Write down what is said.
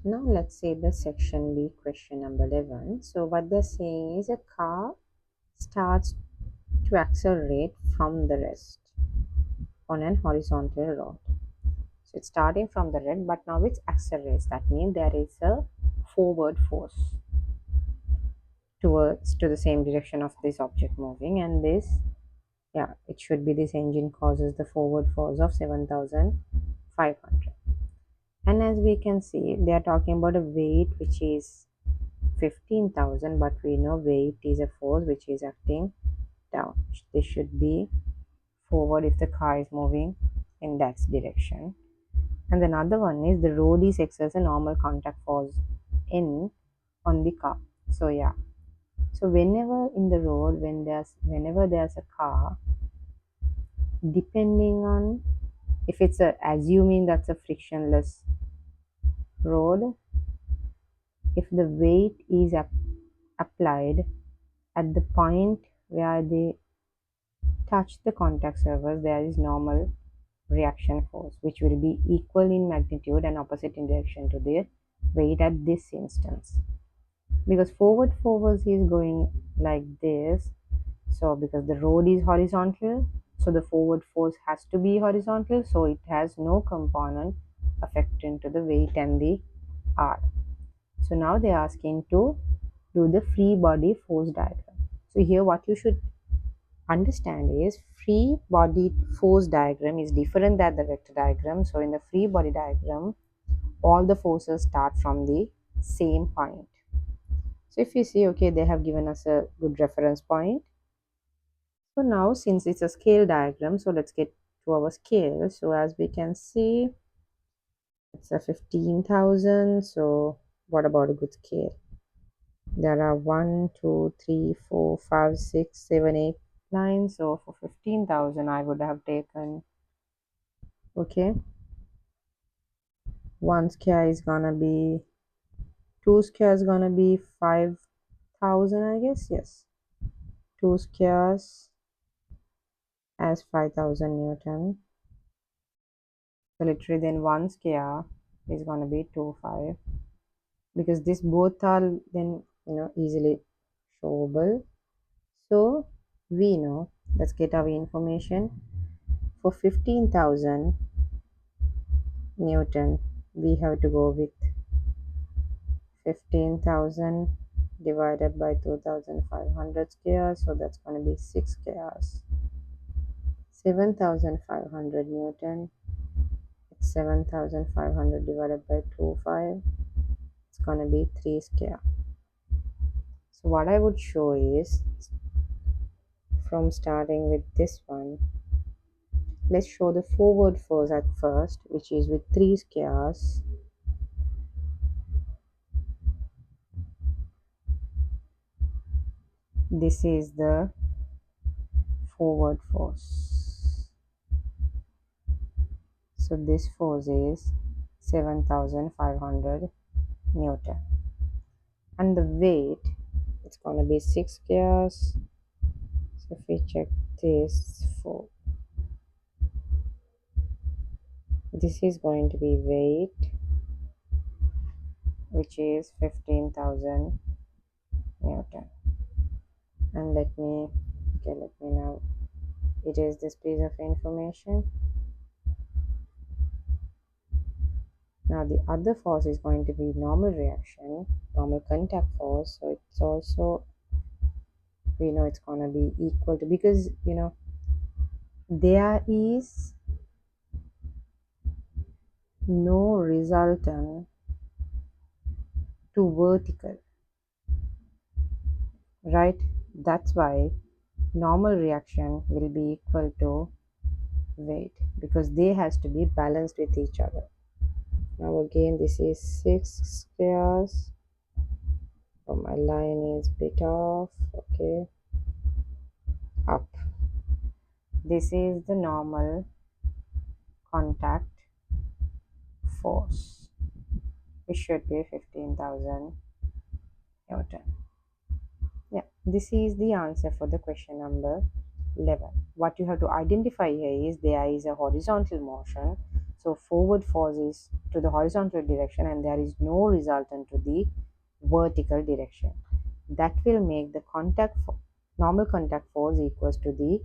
Now let's say the section B, question number 11. So what they're saying is a car starts to accelerate from the rest on an horizontal road. So it's starting from the red, but now it accelerates. That means there is a forward force to the same direction of this object moving, and this, yeah, it should be this engine causes the forward force of 7,500. And as we can see, they are talking about a weight which is 15,000, but we know weight is a force which is acting down. This should be forward if the car is moving in that direction. And another one is the road is exerts a normal contact force in on the car. So yeah, so whenever in the road, whenever there's a car, depending on if it's a, assuming that's a frictionless road, if the weight is applied at the point where they touch the contact surface, there is normal reaction force which will be equal in magnitude and opposite in direction to the weight at this instance, because forward force is going like this. So because the road is horizontal, so the forward force has to be horizontal, so it has no component affecting to the weight and the r. So now they are asking to do the free body force diagram. So here what you should understand is free body force diagram is different than the vector diagram. So in the free body diagram, all the forces start from the same point. So if you see, okay, they have given us a good reference point. So now since it's a scale diagram, so let's get to our scale. So as we can see, it's a 15,000. So what about a good scale? There are 1, 2, 3, 4, 5, 6, 7, 8, 9. So for 15,000, I would have taken, okay, one scale is gonna be, two scale is gonna be 5,000, I guess. Yes, two scales as 5,000 Newton. So literally then one scale is gonna be 2.5, because this both are then easily showable. So we know, let's get our information. For 15,000 Newton, we have to go with 15,000 divided by 2,500 squares, so that's going to be 6 squares. 7,500 Newton, it's 7,500 divided by 2.5, it's going to be 3 square. So what I would show is, from starting with this one, let's show the forward force at first, which is with 3 squares. This is the forward force. So this force is 7,500 Newton. And the weight, it's going to be 6 squares. So if we check this, this is going to be weight, which is 15,000 Newton. And let me now erase this piece of information. Now the other force is going to be normal reaction, normal contact force. So it's also, we know it's going to be equal to, because there is no resultant to vertical, right? That's why normal reaction will be equal to weight, because they has to be balanced with each other. Now again, this is 6 squares. Oh, my line is bit off. Okay, up. This is the normal contact force, which should be 15,000 Newton. Yeah, this is the answer for the question number 11. What you have to identify here is there is a horizontal motion. So forward force is to the horizontal direction and there is no resultant to the vertical direction. That will make the normal contact force equals to the